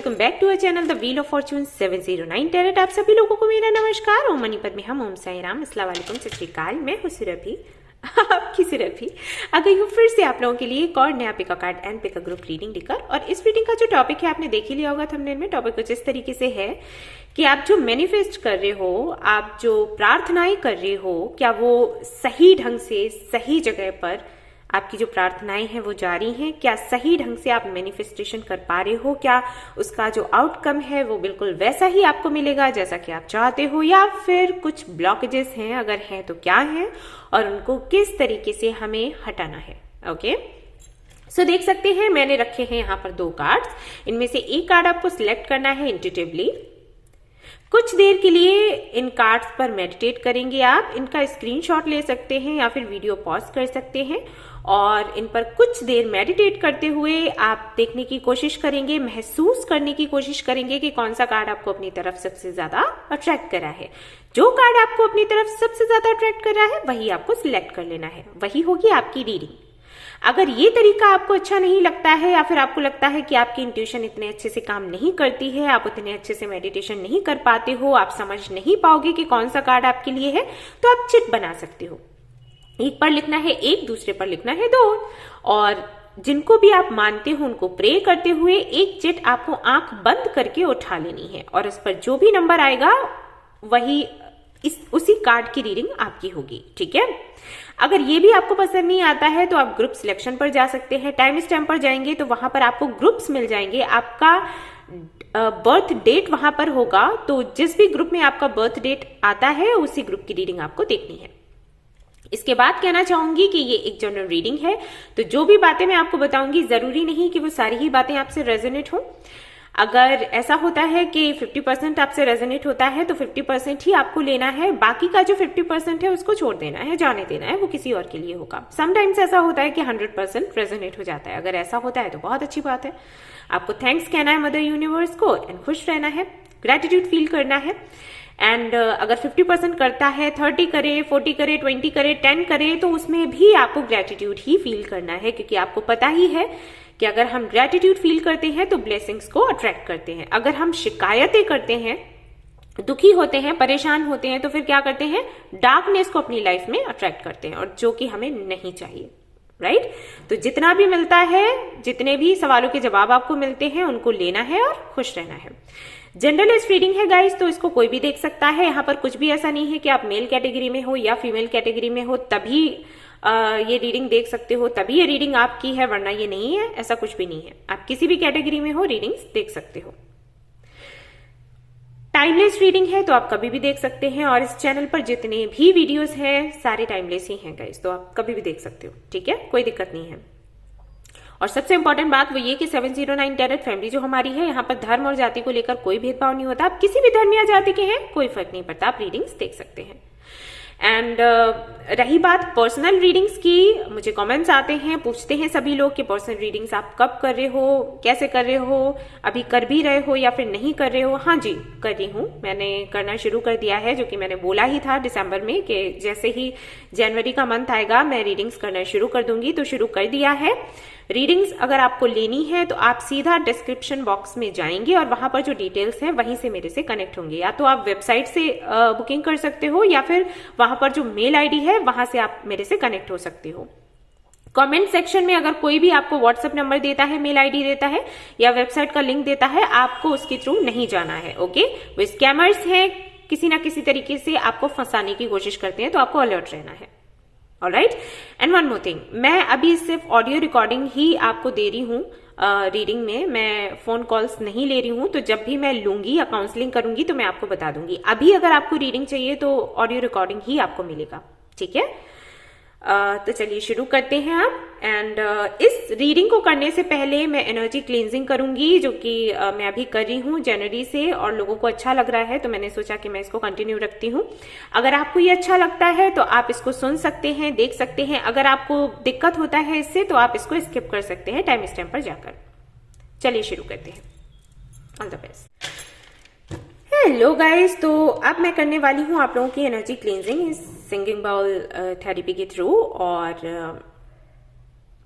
Welcome back to our channel the wheel of fortune 709 tarot. आप सभी लोगों को मेरा नमस्कार। ओम मनी पद्मे हम ओम साई राम, अस्सलाम वालेकुम, सत श्री अकाल। मैं हूं सुरभि, आपकी सुरभि आ गई हूँ फिर से आप लोगों के लिए एक और नया पिका कार्ड एंड पिका ग्रुप रीडिंग लेकर। और इस रीडिंग का जो टॉपिक है आपने देख ही लिया होगा थंबनेल में। टॉपिक कुछ इस तरीके से है कि आप जो मैनिफेस्ट कर रहे हो, आप जो प्रार्थनाएं कर रहे हो, क्या वो सही ढंग से सही जगह पर आपकी जो प्रार्थनाएं हैं वो जारी हैं? क्या सही ढंग से आप मैनिफेस्टेशन कर पा रहे हो? क्या उसका जो आउटकम है वो बिल्कुल वैसा ही आपको मिलेगा जैसा कि आप चाहते हो, या फिर कुछ ब्लॉकेजेस हैं? अगर हैं तो क्या हैं और उनको किस तरीके से हमें हटाना है? ओके, सो देख सकते हैं मैंने रखे हैं यहाँ पर 2 कार्ड्स। इनमें से एक कार्ड आपको सिलेक्ट करना है इंट्यूटिवली। कुछ देर के लिए इन कार्ड्स पर मेडिटेट करेंगे आप। इनका स्क्रीनशॉट ले सकते हैं या फिर वीडियो पॉज कर सकते हैं और इन पर कुछ देर मेडिटेट करते हुए आप देखने की कोशिश करेंगे, महसूस करने की कोशिश करेंगे कि कौन सा कार्ड आपको अपनी तरफ सबसे ज्यादा अट्रैक्ट कर रहा है। जो कार्ड आपको अपनी तरफ सबसे ज्यादा अट्रैक्ट कर रहा है वही आपको सिलेक्ट कर लेना है, वही होगी आपकी रीडिंग। अगर ये तरीका आपको अच्छा नहीं लगता है या फिर आपको लगता है कि आपकी इंट्यूशन इतने अच्छे से काम नहीं करती है, आप उतने अच्छे से मेडिटेशन नहीं कर पाते हो, आप समझ नहीं पाओगे कि कौन सा कार्ड आपके लिए है, तो आप चिट बना सकते हो। एक पर लिखना है 1, दूसरे पर लिखना है 2, और जिनको भी आप मानते हो उनको प्रे करते हुए एक चिट आपको आंख बंद करके उठा लेनी है और इस पर जो भी नंबर आएगा वही उसी कार्ड की रीडिंग आपकी होगी। ठीक है, अगर ये भी आपको पसंद नहीं आता है तो आप ग्रुप सिलेक्शन पर जा सकते हैं। टाइम स्टैम्प पर जाएंगे तो वहां पर आपको ग्रुप्स मिल जाएंगे, आपका बर्थ डेट वहां पर होगा, तो जिस भी ग्रुप में आपका बर्थ डेट आता है उसी ग्रुप की रीडिंग आपको देखनी है। इसके बाद कहना चाहूंगी कि ये एक जनरल रीडिंग है, तो जो भी बातें मैं आपको बताऊंगी जरूरी नहीं कि वो सारी ही बातें आपसे रेजोनेट हो। अगर ऐसा होता है कि 50% आपसे रेजोनेट होता है तो 50% ही आपको लेना है, बाकी का जो 50% है उसको छोड़ देना है, जाने देना है, वो किसी और के लिए होगा। समटाइम्स ऐसा होता है कि 100% रेजोनेट हो जाता है। अगर ऐसा होता है तो बहुत अच्छी बात है। आपको थैंक्स कहना है मदर यूनिवर्स को एंड खुश रहना है, ग्रेटिट्यूड फील करना है। एंड अगर 50% करता है, 30 करे, 40 करे, 20 करे, 10 करे, तो उसमें भी आपको ग्रेटिट्यूड ही फील करना है, क्योंकि आपको पता ही है कि अगर हम ग्रेटिट्यूड फील करते हैं तो ब्लेसिंग्स को अट्रैक्ट करते हैं। अगर हम शिकायतें करते हैं, दुखी होते हैं, परेशान होते हैं, तो फिर क्या करते हैं? डार्कनेस को अपनी लाइफ में अट्रैक्ट करते हैं, और जो कि हमें नहीं चाहिए। राइट? तो जितना भी मिलता है, जितने भी सवालों के जवाब आपको मिलते हैं उनको लेना है और खुश रहना है। जनरलिस्ट रीडिंग है गाइस, तो इसको कोई भी देख सकता है। यहाँ पर कुछ भी ऐसा नहीं है कि आप मेल कैटेगरी में हो या फीमेल कैटेगरी में हो तभी ये रीडिंग देख सकते हो, तभी ये रीडिंग आपकी है, वरना ये नहीं है। ऐसा कुछ भी नहीं है, आप किसी भी कैटेगरी में हो रीडिंग्स देख सकते हो। टाइमलेस रीडिंग है तो आप कभी भी देख सकते हैं, और इस चैनल पर जितने भी वीडियोस हैं सारे टाइमलेस ही हैं गाइस, तो आप कभी भी देख सकते हो। ठीक है, कोई दिक्कत नहीं है। और सबसे इंपॉर्टेंट बात वो ये कि 709 टैरेट फैमिली जो हमारी है, यहाँ पर धर्म और जाति को लेकर कोई भेदभाव नहीं होता। आप किसी भी धर्म या जाति के हैं कोई फर्क नहीं पड़ता, आप रीडिंग्स देख सकते हैं। एंड रही बात पर्सनल रीडिंग्स की, मुझे कमेंट्स आते हैं, पूछते हैं सभी लोग कि पर्सनल रीडिंग्स आप कब कर रहे हो, कैसे कर रहे हो, अभी कर भी रहे हो या फिर नहीं कर रहे हो? हाँ जी, कर रही हूँ, मैंने करना शुरू कर दिया है, जो कि मैंने बोला ही था दिसंबर में कि जैसे ही जनवरी का मंथ आएगा मैं रीडिंग्स करना शुरू कर दूंगी, तो शुरू कर दिया है। रीडिंग्स अगर आपको लेनी है तो आप सीधा डिस्क्रिप्शन बॉक्स में जाएंगे और वहां पर जो डिटेल्स हैं वहीं से मेरे से कनेक्ट होंगे। या तो आप वेबसाइट से बुकिंग कर सकते हो या फिर वहां पर जो मेल आईडी है वहां से आप मेरे से कनेक्ट हो सकते हो। कमेंट सेक्शन में अगर कोई भी आपको व्हाट्सएप नंबर देता है, मेल आईडी देता है या वेबसाइट का लिंक देता है, आपको उसके थ्रू नहीं जाना है। ओके, वो स्कैमर्स हैं, किसी ना किसी तरीके से आपको फंसाने की कोशिश करते हैं, तो आपको अलर्ट रहना है। Alright, and one more thing, मैं अभी सिर्फ ऑडियो रिकॉर्डिंग ही आपको दे रही हूँ रीडिंग में, मैं फोन कॉल्स नहीं ले रही हूँ। तो जब भी मैं लूंगी या काउंसलिंग करूंगी तो मैं आपको बता दूंगी। अभी अगर आपको रीडिंग चाहिए तो ऑडियो रिकॉर्डिंग ही आपको मिलेगा। ठीक है, तो चलिए शुरू करते हैं आप। एंड इस रीडिंग को करने से पहले मैं एनर्जी क्लींजिंग करूंगी, जो कि मैं अभी कर रही हूँ जनवरी से, और लोगों को अच्छा लग रहा है तो मैंने सोचा कि मैं इसको कंटिन्यू रखती हूँ। अगर आपको ये अच्छा लगता है तो आप इसको सुन सकते हैं, देख सकते हैं। अगर आपको दिक्कत होता है इससे तो आप इसको स्किप कर सकते हैं टाइम स्टैम्प पर जाकर। चलिए शुरू करते हैं। All the best. Hello guys, तो अब मैं करने वाली हूँ आप लोगों की एनर्जी क्लींजिंग इस सिंगिंग बाउल थेरेपी के थ्रू, और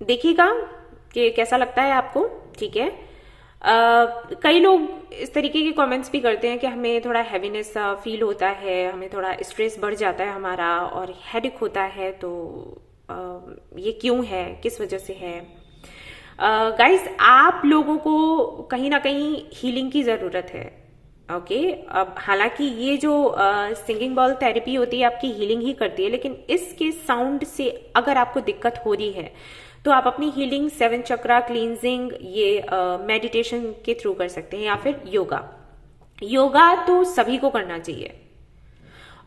देखिएगा कि कैसा लगता है आपको। ठीक है, कई लोग इस तरीके के कमेंट्स भी करते हैं कि हमें थोड़ा हैवीनेस फील होता है, हमें थोड़ा स्ट्रेस बढ़ जाता है हमारा और हेडेक होता है, तो ये क्यों है, किस वजह से है। गाइस, आप लोगों को कहीं ना कहीं हीलिंग की ज़रूरत है। ओके, अब हालांकि ये जो सिंगिंग बॉल थेरेपी होती है आपकी हीलिंग ही करती है, लेकिन इसके साउंड से अगर आपको दिक्कत हो रही है तो आप अपनी हीलिंग 7 चक्रा क्लींजिंग ये मेडिटेशन के थ्रू कर सकते हैं, या फिर योगा। योगा तो सभी को करना चाहिए,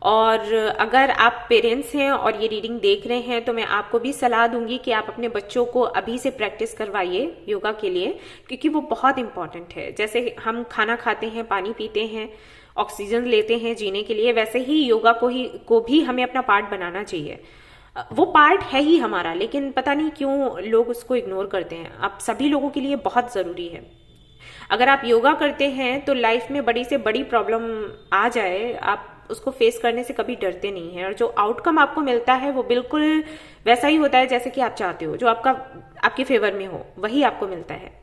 और अगर आप पेरेंट्स हैं और ये रीडिंग देख रहे हैं तो मैं आपको भी सलाह दूंगी कि आप अपने बच्चों को अभी से प्रैक्टिस करवाइए योगा के लिए, क्योंकि वो बहुत इंपॉर्टेंट है। जैसे हम खाना खाते हैं, पानी पीते हैं, ऑक्सीजन लेते हैं जीने के लिए, वैसे ही योगा को भी हमें अपना पार्ट बनाना चाहिए। वो पार्ट है ही हमारा, लेकिन पता नहीं क्यों लोग उसको इग्नोर करते हैं। आप सभी लोगों के लिए बहुत जरूरी है। अगर आप योगा करते हैं तो लाइफ में बड़ी से बड़ी प्रॉब्लम आ जाए, आप उसको फेस करने से कभी डरते नहीं हैं, और जो आउटकम आपको मिलता है वो बिल्कुल वैसा ही होता है जैसे कि आप चाहते हो। जो आपके फेवर में हो वही आपको मिलता है,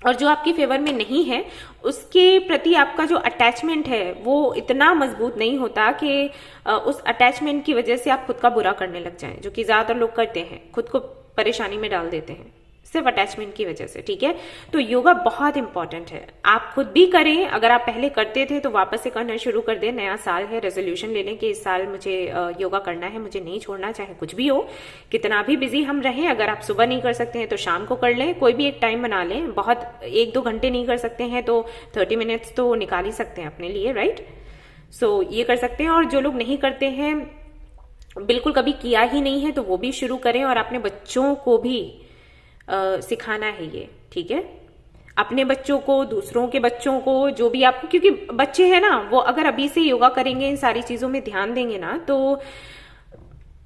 और जो आपके फेवर में नहीं है उसके प्रति आपका जो अटैचमेंट है वो इतना मजबूत नहीं होता कि उस अटैचमेंट की वजह से आप खुद का बुरा करने लग जाएं, जो कि ज्यादातर लोग करते हैं, खुद को परेशानी में डाल देते हैं सिर्फ अटैचमेंट की वजह से। ठीक है, तो योगा बहुत इंपॉर्टेंट है, आप खुद भी करें। अगर आप पहले करते थे तो वापस से करना शुरू कर दें। नया साल है, रेजोल्यूशन ले लें कि इस साल मुझे योगा करना है, मुझे नहीं छोड़ना, चाहे कुछ भी हो, कितना भी बिजी हम रहें। अगर आप सुबह नहीं कर सकते हैं तो शाम को कर लें, कोई भी एक टाइम बना लें। बहुत 1-2 घंटे नहीं कर सकते हैं तो 30 मिनट्स तो निकाल ही सकते हैं अपने लिए, राइट। सो ये कर सकते हैं। और जो लोग नहीं करते हैं, बिल्कुल कभी किया ही नहीं है, तो वो भी शुरू करें, और अपने बच्चों को भी सिखाना है ये। ठीक है, अपने बच्चों को, दूसरों के बच्चों को, जो भी आपको, क्योंकि बच्चे हैं ना, वो अगर अभी से योगा करेंगे, इन सारी चीजों में ध्यान देंगे ना, तो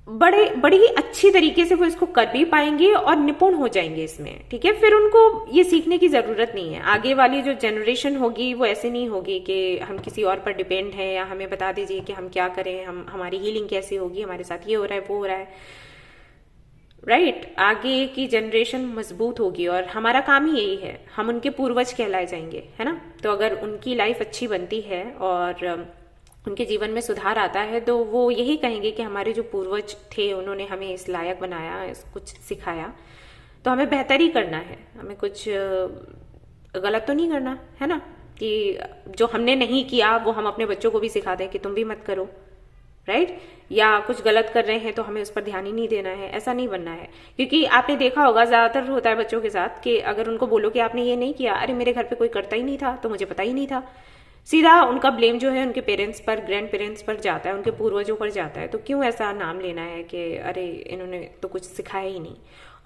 बड़ी ही अच्छी तरीके से वो इसको कर भी पाएंगे और निपुण हो जाएंगे इसमें। ठीक है, फिर उनको ये सीखने की जरूरत नहीं है। आगे वाली जो जनरेशन होगी वो ऐसे नहीं होगी कि हम किसी और पर डिपेंड हैं, या हमें बता दीजिए कि हम क्या करें, हमारी हीलिंग कैसे होगी, हमारे साथ ये हो रहा है, वो हो रहा है, राइट। आगे की जनरेशन मजबूत होगी, और हमारा काम ही यही है, हम उनके पूर्वज कहलाए जाएंगे, है ना। तो अगर उनकी लाइफ अच्छी बनती है और उनके जीवन में सुधार आता है, तो वो यही कहेंगे कि हमारे जो पूर्वज थे उन्होंने हमें इस लायक बनाया, कुछ सिखाया, तो हमें बेहतर ही करना है, हमें कुछ गलत तो नहीं करना, है ना। कि जो हमने नहीं किया वो हम अपने बच्चों को भी सिखा दें कि तुम भी मत करो, राइट। या कुछ गलत कर रहे हैं तो हमें उस पर ध्यान ही नहीं देना है, ऐसा नहीं बनना है। क्योंकि आपने देखा होगा, ज्यादातर होता है बच्चों के साथ कि अगर उनको बोलो कि आपने ये नहीं किया, अरे मेरे घर पे कोई करता ही नहीं था तो मुझे पता ही नहीं था, सीधा उनका ब्लेम जो है उनके पेरेंट्स पर, ग्रैंड पेरेंट्स पर जाता है, उनके पूर्वजों पर जाता है। तो क्यों ऐसा नाम लेना है कि अरे इन्होंने तो कुछ सिखाया ही नहीं।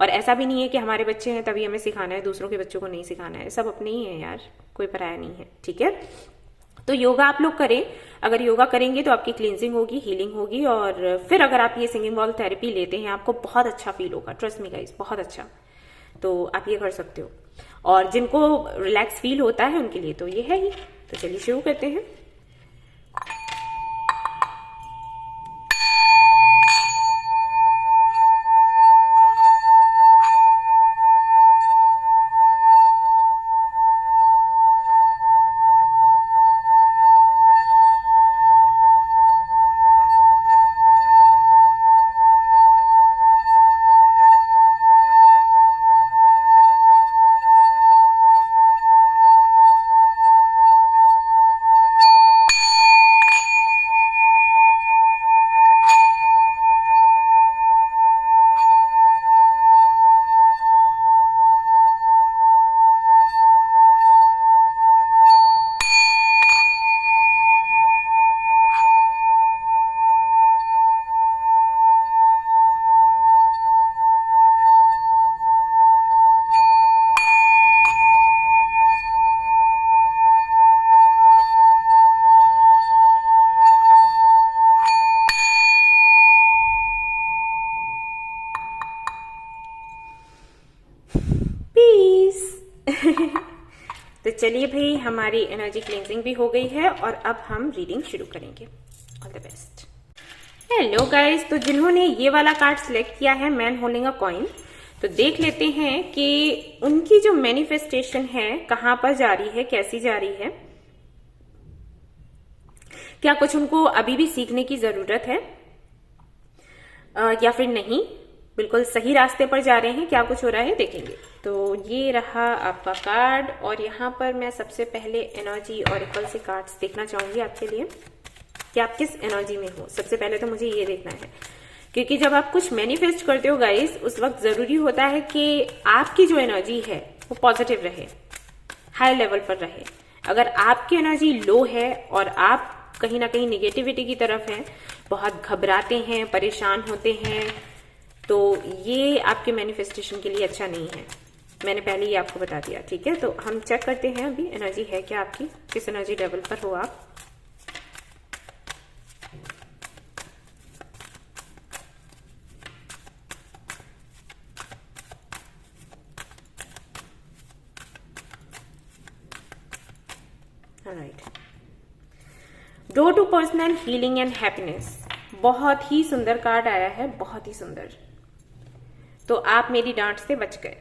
और ऐसा भी नहीं है कि हमारे बच्चे हैं तभी हमें सिखाना है, दूसरों के बच्चों को नहीं सिखाना है, सब अपने ही है यार, कोई पराया नहीं है। ठीक है, तो योगा आप लोग करें। अगर योगा करेंगे तो आपकी क्लींजिंग होगी, हीलिंग होगी, और फिर अगर आप ये सिंगिंग बॉल थेरेपी लेते हैं आपको बहुत अच्छा फील होगा, ट्रस्ट मी गाइस, बहुत अच्छा। तो आप ये कर सकते हो, और जिनको रिलैक्स फील होता है उनके लिए तो ये है ही। तो चलिए शुरू करते हैं। तो चलिए भाई, हमारी एनर्जी क्लींजिंग भी हो गई है और अब हम रीडिंग शुरू करेंगे। All the best. Hello guys, तो जिन्होंने ये वाला कार्ड सिलेक्ट किया है, मैन होल्डिंग अ कॉइन, तो देख लेते हैं कि उनकी जो मैनिफेस्टेशन है कहां पर जा रही है, कैसी जा रही है, क्या कुछ उनको अभी भी सीखने की जरूरत है या फिर नहीं, बिल्कुल सही रास्ते पर जा रहे हैं, क्या कुछ हो रहा है देखेंगे। तो ये रहा आपका कार्ड और यहाँ पर मैं सबसे पहले एनर्जी ऑरेकल से कार्ड्स देखना चाहूंगी आपके लिए कि आप किस एनर्जी में हो। सबसे पहले तो मुझे ये देखना है, क्योंकि जब आप कुछ मैनिफेस्ट करते हो गाइस, उस वक्त जरूरी होता है कि आपकी जो एनर्जी है वो पॉजिटिव रहे, हाई लेवल पर रहे। अगर आपकी एनर्जी लो है और आप कहीं ना कहीं निगेटिविटी की तरफ हैं, बहुत घबराते हैं, परेशान होते हैं, तो ये आपके मैनिफेस्टेशन के लिए अच्छा नहीं है। मैंने पहले ही आपको बता दिया, ठीक है। तो हम चेक करते हैं अभी एनर्जी है क्या आपकी, किस एनर्जी लेवल पर हो आप। Right, door to personal healing and happiness, बहुत ही सुंदर कार्ड आया है, बहुत ही सुंदर। तो आप मेरी डांट से बच गए।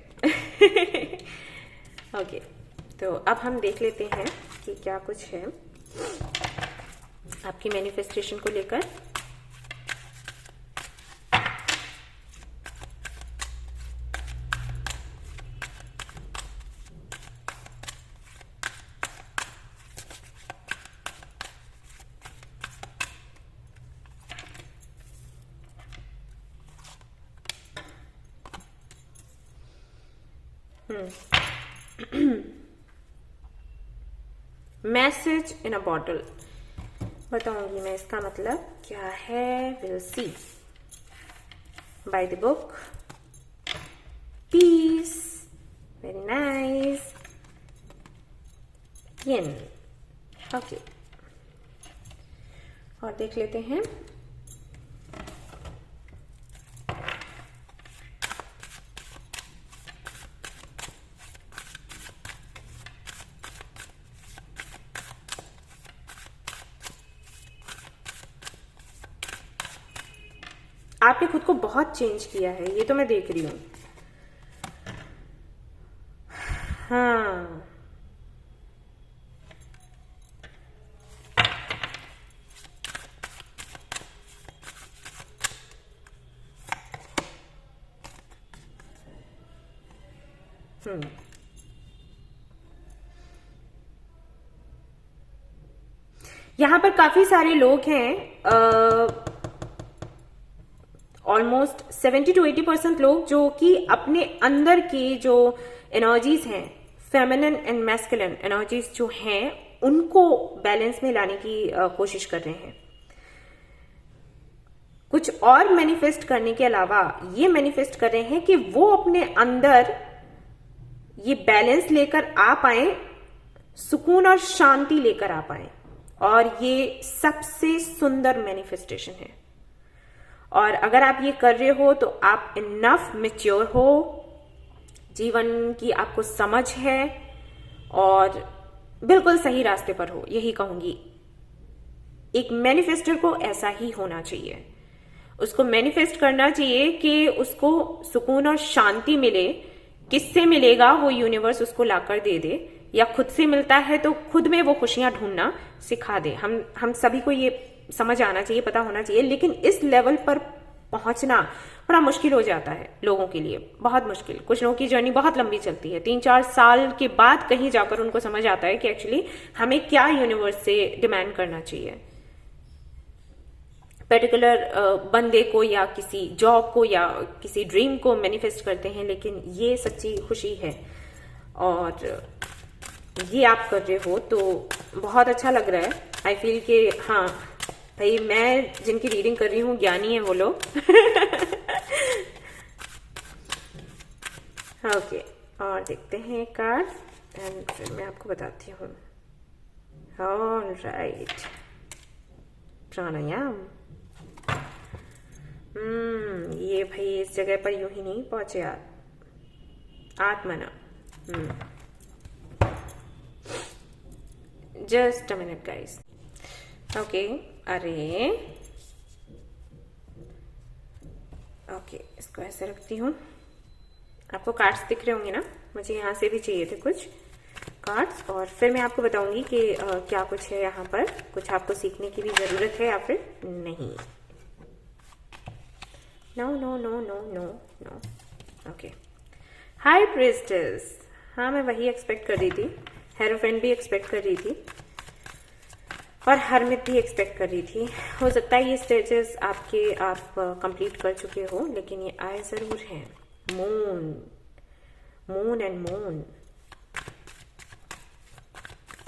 ओके, तो अब हम देख लेते हैं कि क्या कुछ है आपकी मैनिफेस्टेशन को लेकर। मैसेज इन अ बॉटल, बताऊंगी मैं इसका मतलब क्या है। Will see, by the book, peace, very nice, येन। ओके, और देख लेते हैं आपने खुद को बहुत चेंज किया है, ये तो मैं देख रही हूं। हाँ, यहां पर काफी सारे लोग हैं, ऑलमोस्ट 70 to 80% लोग जो कि अपने अंदर की जो एनर्जीज हैं, फेमिनिन एंड मैस्कुलिन एनर्जीज जो हैं, उनको बैलेंस में लाने की कोशिश कर रहे हैं। कुछ और मैनिफेस्ट करने के अलावा ये मैनिफेस्ट कर रहे हैं कि वो अपने अंदर ये बैलेंस लेकर आ पाए, सुकून और शांति लेकर आ पाए, और ये सबसे सुंदर मैनिफेस्टेशन है। और अगर आप ये कर रहे हो तो आप इनफ मैच्योर हो, जीवन की आपको समझ है और बिल्कुल सही रास्ते पर हो, यही कहूंगी। एक मैनिफेस्टर को ऐसा ही होना चाहिए, उसको मैनिफेस्ट करना चाहिए कि उसको सुकून और शांति मिले। किससे मिलेगा वो यूनिवर्स उसको लाकर दे दे, या खुद से मिलता है तो खुद में वो खुशियां ढूंढना सिखा दे। हम सभी को ये समझ आना चाहिए, पता होना चाहिए। लेकिन इस लेवल पर पहुंचना बड़ा मुश्किल हो जाता है लोगों के लिए, बहुत मुश्किल। कुछ लोगों की जर्नी बहुत लंबी चलती है, 3-4 साल के बाद कहीं जाकर उनको समझ आता है कि एक्चुअली हमें क्या यूनिवर्स से डिमांड करना चाहिए। पर्टिकुलर बंदे को या किसी जॉब को या किसी ड्रीम को मैनिफेस्ट करते हैं, लेकिन ये सच्ची खुशी है और ये आप कर रहे हो तो बहुत अच्छा लग रहा है। आई फील कि हाँ भाई, मैं जिनकी रीडिंग कर रही हूँ ज्ञानी है वो लोग। ओके, और देखते हैं एक कार्ड एंड फिर मैं आपको बताती हूँ। ऑलराइट, प्राणायाम। ये भाई इस जगह पर यूं ही नहीं पहुंचे आप, आत्मना। Just a minute guys. Okay, अरे ओके, इसको ऐसे रखती हूँ आपको कार्ड्स दिख रहे होंगे ना, मुझे यहाँ से भी चाहिए थे कुछ कार्ड्स, और फिर मैं आपको बताऊंगी कि क्या कुछ है यहाँ पर, कुछ आपको सीखने की भी जरूरत है या फिर नहीं। No no no no no no, okay. High priestess, हाँ मैं वही एक्सपेक्ट कर रही थी, हेरोफेंट भी एक्सपेक्ट कर रही थी और हरमित भी एक्सपेक्ट कर रही थी। हो सकता है ये स्टेजेस आप कंप्लीट कर चुके हो, लेकिन ये आए जरूर हैं। Moon, moon and moon.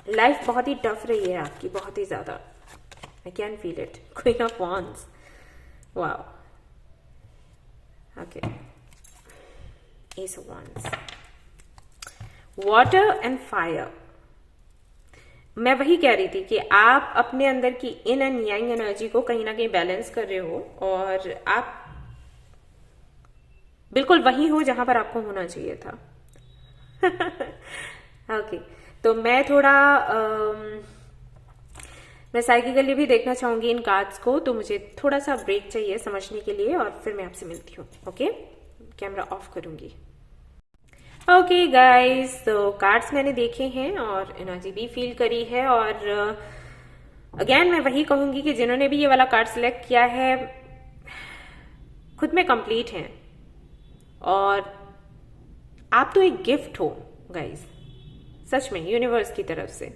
Life बहुत ही टफ रही है आपकी, बहुत ही ज्यादा। I can feel it. Queen of wands, wow, okay. S of wands, water and fire. मैं वही कह रही थी कि आप अपने अंदर की इन एंड यांग एनर्जी को कहीं ना कहीं बैलेंस कर रहे हो, और आप बिल्कुल वही हो जहां पर आपको होना चाहिए था। ओके, तो मैं थोड़ा मैं साइकिकली भी देखना चाहूंगी इन कार्ड्स को, तो मुझे थोड़ा सा ब्रेक चाहिए समझने के लिए, और फिर मैं आपसे मिलती हूँ। ओके, कैमरा ऑफ करूंगी। ओके गाइस, तो कार्ड्स मैंने देखे हैं और एनर्जी भी फील करी है, और अगेन मैं वही कहूंगी कि जिन्होंने भी ये वाला कार्ड सिलेक्ट किया है खुद में कंप्लीट हैं, और आप तो एक गिफ्ट हो गाइस, सच में यूनिवर्स की तरफ से।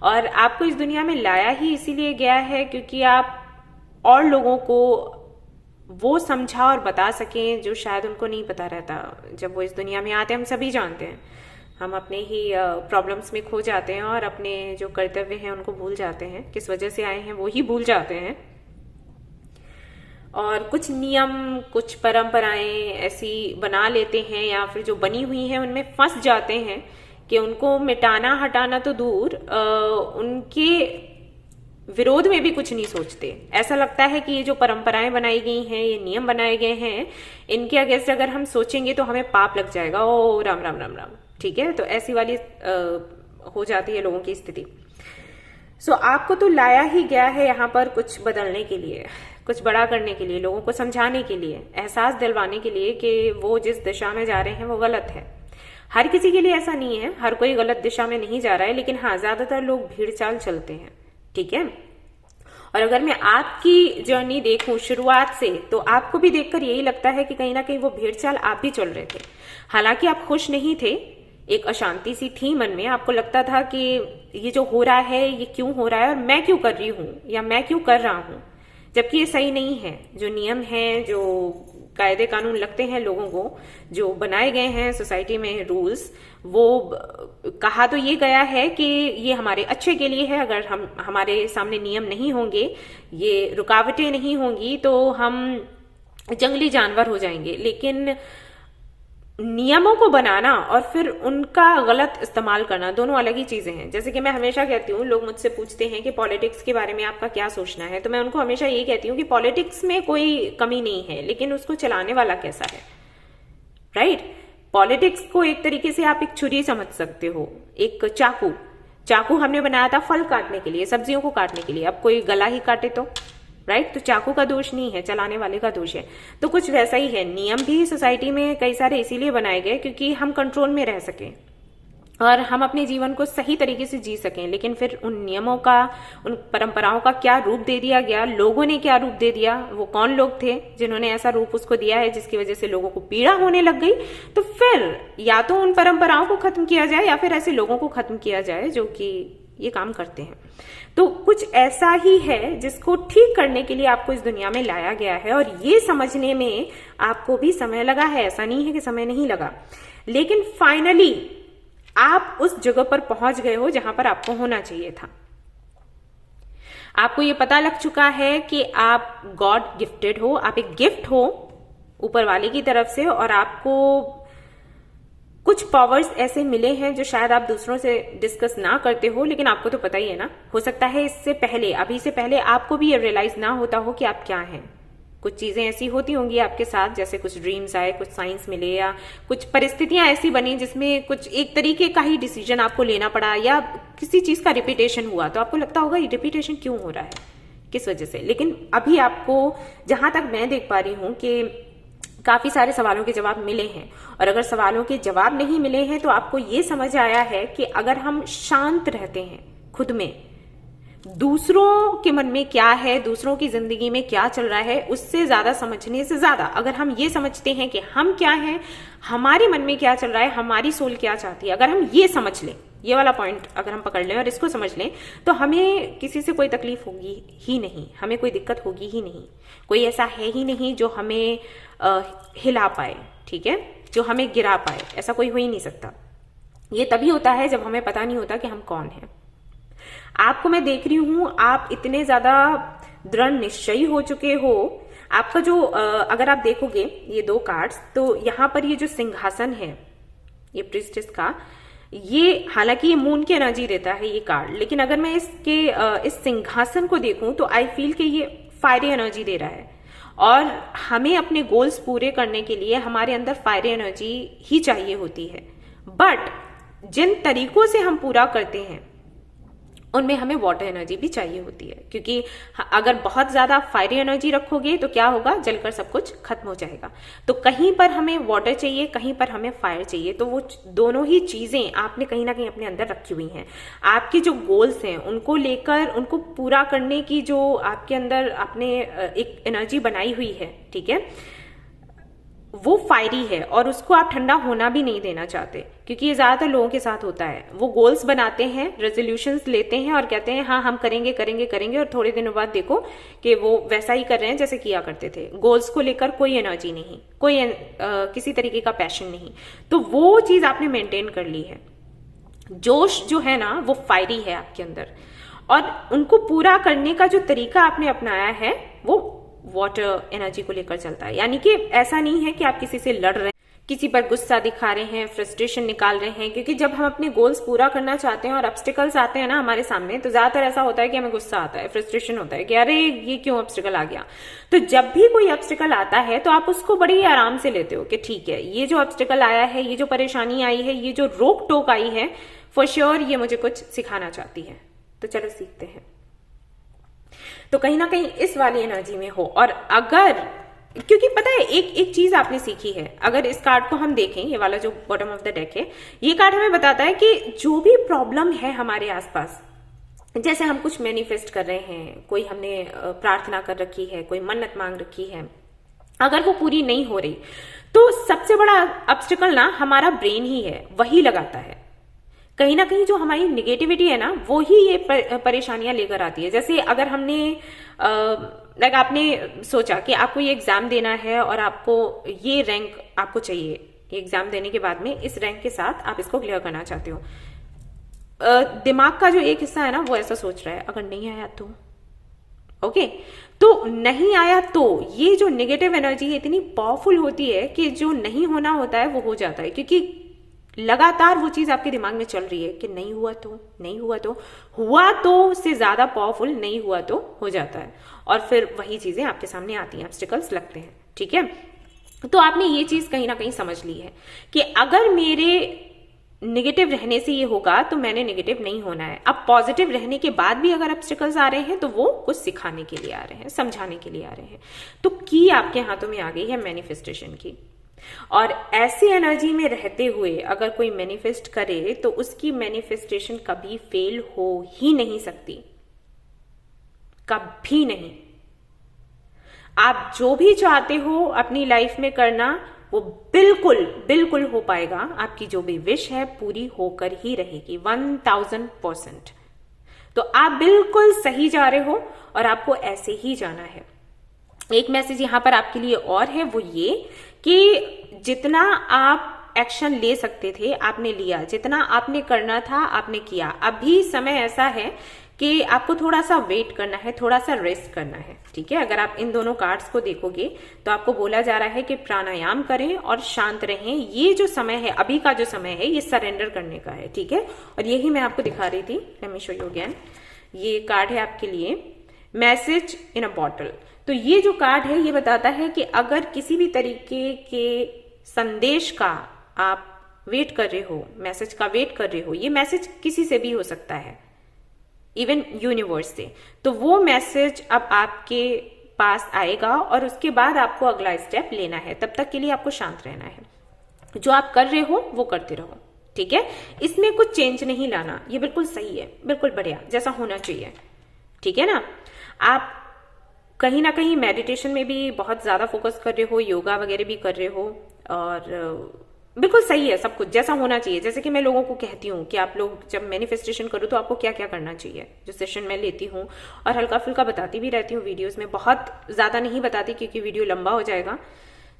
और आपको इस दुनिया में लाया ही इसीलिए गया है क्योंकि आप और लोगों को वो समझा और बता सकें जो शायद उनको नहीं पता रहता। जब वो इस दुनिया में आते हैं, हम सभी जानते हैं, हम अपने ही प्रॉब्लम्स में खो जाते हैं और अपने जो कर्तव्य हैं उनको भूल जाते हैं, किस वजह से आए हैं वो ही भूल जाते हैं। और कुछ नियम, कुछ परंपराएं ऐसी बना लेते हैं या फिर जो बनी हुई हैं उनमें फंस जाते हैं कि उनको मिटाना हटाना तो दूर, उनके विरोध में भी कुछ नहीं सोचते। ऐसा लगता है कि ये जो परंपराएं बनाई गई हैं, ये नियम बनाए गए हैं, इनके अगेंस्ट अगर हम सोचेंगे तो हमें पाप लग जाएगा। ओ राम राम राम राम, ठीक है। तो ऐसी वाली हो जाती है लोगों की स्थिति। सो आपको तो लाया ही गया है यहाँ पर कुछ बदलने के लिए, कुछ बड़ा करने के लिए, लोगों को समझाने के लिए, एहसास दिलवाने के लिए कि वो जिस दिशा में जा रहे हैं वो गलत है। हर किसी के लिए ऐसा नहीं है, हर कोई गलत दिशा में नहीं जा रहा है, लेकिन हाँ ज्यादातर लोग भीड़ चाल चलते हैं, ठीक है। और अगर मैं आपकी जर्नी देखूं शुरुआत से, तो आपको भी देखकर यही लगता है कि कहीं ना कहीं वो भीड़ चाल आप भी चल रहे थे। हालांकि आप खुश नहीं थे, एक अशांति सी थी मन में, आपको लगता था कि ये जो हो रहा है ये क्यों हो रहा है और मैं क्यों कर रही हूं या मैं क्यों कर रहा हूं, जबकि ये सही नहीं है। जो नियम है, जो कायदे कानून लगते हैं लोगों को, जो बनाए गए हैं सोसाइटी में रूल्स, वो कहा तो ये गया है कि ये हमारे अच्छे के लिए है। अगर हमारे सामने नियम नहीं होंगे, ये रुकावटें नहीं होंगी, तो हम जंगली जानवर हो जाएंगे। लेकिन नियमों को बनाना और फिर उनका गलत इस्तेमाल करना दोनों अलग ही चीजें हैं। जैसे कि मैं हमेशा कहती हूँ, लोग मुझसे पूछते हैं कि पॉलिटिक्स के बारे में आपका क्या सोचना है, तो मैं उनको हमेशा यही कहती हूँ कि पॉलिटिक्स में कोई कमी नहीं है, लेकिन उसको चलाने वाला कैसा है, राइट। पॉलिटिक्स को एक तरीके से आप एक छुरी समझ सकते हो, एक चाकू हमने बनाया था फल काटने के लिए, सब्जियों को काटने के लिए। अब कोई गला ही काटे तो, राइट, तो चाकू का दोष नहीं है, चलाने वाले का दोष है। तो कुछ वैसा ही है, नियम भी सोसाइटी में कई सारे इसीलिए बनाए गए क्योंकि हम कंट्रोल में रह सकें और हम अपने जीवन को सही तरीके से जी सकें। लेकिन फिर उन नियमों का, उन परंपराओं का क्या रूप दे दिया गया, लोगों ने क्या रूप दे दिया, वो कौन लोग थे जिन्होंने ऐसा रूप उसको दिया है जिसकी वजह से लोगों को पीड़ा होने लग गई। तो फिर या तो उन परंपराओं को खत्म किया जाए या फिर ऐसे लोगों को खत्म किया जाए जो कि ये काम करते हैं। तो कुछ ऐसा ही है जिसको ठीक करने के लिए आपको इस दुनिया में लाया गया है, और ये समझने में आपको भी समय लगा है, ऐसा नहीं है कि समय नहीं लगा। लेकिन फाइनली आप उस जगह पर पहुंच गए हो जहां पर आपको होना चाहिए था। आपको ये पता लग चुका है कि आप गॉड गिफ्टेड हो, आप एक गिफ्ट हो ऊपर वाले की तरफ से, और आपको कुछ पावर्स ऐसे मिले हैं जो शायद आप दूसरों से डिस्कस ना करते हो, लेकिन आपको तो पता ही है ना। हो सकता है इससे पहले, अभी से पहले आपको भी ये रियलाइज ना होता हो कि आप क्या हैं। कुछ चीजें ऐसी होती होंगी आपके साथ, जैसे कुछ ड्रीम्स आए, कुछ साइंस मिले, या कुछ परिस्थितियां ऐसी बनी जिसमें कुछ एक तरीके का ही डिसीजन आपको लेना पड़ा, या किसी चीज का रिपीटेशन हुआ तो आपको लगता होगा ये रिपीटेशन क्यों हो रहा है, किस वजह से। लेकिन अभी आपको, जहां तक मैं देख पा रही हूं, कि काफी सारे सवालों के जवाब मिले हैं। और अगर सवालों के जवाब नहीं मिले हैं तो आपको ये समझ आया है कि अगर हम शांत रहते हैं खुद में, दूसरों के मन में क्या है, दूसरों की जिंदगी में क्या चल रहा है, उससे ज्यादा समझने से ज्यादा अगर हम ये समझते हैं कि हम क्या हैं, हमारे मन में क्या चल रहा है, हमारी सोल क्या चाहती है, अगर हम ये समझ लें, ये वाला पॉइंट अगर हम पकड़ लें और इसको समझ लें, तो हमें किसी से कोई तकलीफ होगी ही नहीं, हमें कोई दिक्कत होगी ही नहीं। कोई ऐसा है ही नहीं जो हमें हिला पाए, ठीक है, जो हमें गिरा पाए, ऐसा कोई हो ही नहीं सकता। ये तभी होता है जब हमें पता नहीं होता कि हम कौन हैं। आपको मैं देख रही हूं, आप इतने ज्यादा दृढ़ निश्चयी हो चुके हो। आपका जो अगर आप देखोगे ये 2 कार्ड्स, तो यहां पर ये जो सिंहासन है, ये प्रीस्टेस का, ये हालांकि ये मून की एनर्जी देता है ये कार्ड, लेकिन अगर मैं इस सिंहासन को देखूं तो आई फील कि ये फायरी एनर्जी दे रहा है। और हमें अपने गोल्स पूरे करने के लिए हमारे अंदर फायरी एनर्जी ही चाहिए होती है, बट जिन तरीकों से हम पूरा करते हैं उनमें हमें वाटर एनर्जी भी चाहिए होती है, क्योंकि अगर बहुत ज्यादा फायरी एनर्जी रखोगे तो क्या होगा, जलकर सब कुछ खत्म हो जाएगा। तो कहीं पर हमें वाटर चाहिए, कहीं पर हमें फायर चाहिए। तो वो दोनों ही चीजें आपने कहीं ना कहीं अपने अंदर रखी हुई हैं। आपके जो गोल्स हैं उनको लेकर, उनको पूरा करने की जो आपके अंदर आपने एक एनर्जी बनाई हुई है, ठीक है, वो फायरी है और उसको आप ठंडा होना भी नहीं देना चाहते, क्योंकि ये ज्यादातर लोगों के साथ होता है। वो गोल्स बनाते हैं, रेजोल्यूशंस लेते हैं और कहते हैं हाँ हम करेंगे करेंगे करेंगे, और थोड़े दिनों बाद देखो कि वो वैसा ही कर रहे हैं जैसे किया करते थे। गोल्स को लेकर कोई एनर्जी नहीं, कोई किसी तरीके का पैशन नहीं। तो वो चीज आपने मेंटेन कर ली है। जोश जो है ना वो फायरी है आपके अंदर, और उनको पूरा करने का जो तरीका आपने अपनाया है वो वाटर एनर्जी को लेकर चलता है। यानी कि ऐसा नहीं है कि आप किसी से लड़ रहे हैं, किसी पर गुस्सा दिखा रहे हैं, फ्रस्ट्रेशन निकाल रहे हैं, क्योंकि जब हम अपने गोल्स पूरा करना चाहते हैं और ऑब्स्टिकल्स आते हैं ना हमारे सामने, तो ज्यादातर ऐसा होता है कि हमें गुस्सा आता है, फ्रस्ट्रेशन होता है कि अरे ये क्यों ऑब्स्टिकल आ गया। तो जब भी कोई ऑब्स्टिकल आता है तो आप उसको बड़ी आराम से लेते हो कि ठीक है, ये जो ऑब्स्टिकल आया है, ये जो परेशानी आई है, ये जो रोक टोक आई है, फॉर श्योर ये मुझे कुछ सिखाना चाहती है, तो चलो सीखते हैं। तो कहीं ना कहीं इस वाली एनर्जी में हो। और अगर, क्योंकि पता है एक चीज आपने सीखी है, अगर इस कार्ड को हम देखें, ये वाला जो बॉटम ऑफ द डेक है, ये कार्ड हमें बताता है कि जो भी प्रॉब्लम है हमारे आसपास, जैसे हम कुछ मैनिफेस्ट कर रहे हैं, कोई हमने प्रार्थना कर रखी है, कोई मन्नत मांग रखी है, अगर वो पूरी नहीं हो रही तो सबसे बड़ा ऑब्स्टिकल ना हमारा ब्रेन ही है, वही लगाता है। कहीं ना कहीं जो हमारी निगेटिविटी है ना वो ही ये परेशानियां लेकर आती है। जैसे अगर हमने लाइक आपने सोचा कि आपको ये एग्जाम देना है और आपको ये रैंक आपको चाहिए, ये एग्जाम देने के बाद में इस रैंक के साथ आप इसको क्लियर करना चाहते हो, दिमाग का जो एक हिस्सा है ना वो ऐसा सोच रहा है अगर नहीं आया तो ओके, तो नहीं आया तो ये जो नेगेटिव एनर्जी है इतनी पावरफुल होती है कि जो नहीं होना होता है वो हो जाता है, क्योंकि लगातार वो चीज आपके दिमाग में चल रही है कि नहीं हुआ तो, नहीं हुआ तो, हुआ तो से ज्यादा पावरफुल नहीं हुआ तो हो जाता है, और फिर वही चीजें आपके सामने आती हैं, ऑब्स्टिकल्स लगते हैं, ठीक है। तो आपने ये चीज कहीं ना कहीं समझ ली है कि अगर मेरे नेगेटिव रहने से ये होगा तो मैंने नेगेटिव नहीं होना है। अब पॉजिटिव रहने के बाद भी अगर ऑब्स्टिकल्स आ रहे हैं तो वो कुछ सिखाने के लिए आ रहे हैं, समझाने के लिए आ रहे हैं। तो की आपके हाथों में आ गई है मैनिफेस्टेशन की, और ऐसी एनर्जी में रहते हुए अगर कोई मैनिफेस्ट करे तो उसकी मैनिफेस्टेशन कभी फेल हो ही नहीं सकती, कभी नहीं। आप जो भी चाहते हो अपनी लाइफ में करना वो बिल्कुल बिल्कुल हो पाएगा। आपकी जो भी विश है पूरी होकर ही रहेगी 1000%। तो आप बिल्कुल सही जा रहे हो और आपको ऐसे ही जाना है। एक मैसेज यहां पर आपके लिए और है, वो ये कि जितना आप एक्शन ले सकते थे आपने लिया, जितना आपने करना था आपने किया। अभी समय ऐसा है कि आपको थोड़ा सा वेट करना है, थोड़ा सा रेस्ट करना है, ठीक है। अगर आप इन दोनों कार्ड्स को देखोगे तो आपको बोला जा रहा है कि प्राणायाम करें और शांत रहें। ये जो समय है, अभी का जो समय है, ये सरेंडर करने का है, ठीक है। और यही मैं आपको दिखा रही थी, let me show you again. ये कार्ड है आपके लिए मैसेज इन अ बॉटल। तो ये जो कार्ड है ये बताता है कि अगर किसी भी तरीके के संदेश का आप वेट कर रहे हो, मैसेज का वेट कर रहे हो, ये मैसेज किसी से भी हो सकता है, इवन यूनिवर्स से, तो वो मैसेज अब आपके पास आएगा और उसके बाद आपको अगला स्टेप लेना है। तब तक के लिए आपको शांत रहना है। जो आप कर रहे हो वो करते रहो, ठीक है। इसमें कुछ चेंज नहीं लाना, ये बिल्कुल सही है, बिल्कुल बढ़िया, जैसा होना चाहिए, ठीक है ना। आप कहीं ना कहीं मेडिटेशन में भी बहुत ज्यादा फोकस कर रहे हो, योगा वगैरह भी कर रहे हो, और बिल्कुल सही है सब कुछ जैसा होना चाहिए। जैसे कि मैं लोगों को कहती हूँ कि आप लोग जब मैनिफेस्टेशन करो तो आपको क्या क्या करना चाहिए, जो सेशन मैं लेती हूँ और हल्का फुल्का बताती भी रहती हूँ वीडियोस में, बहुत ज्यादा नहीं बताती क्योंकि वीडियो लंबा हो जाएगा।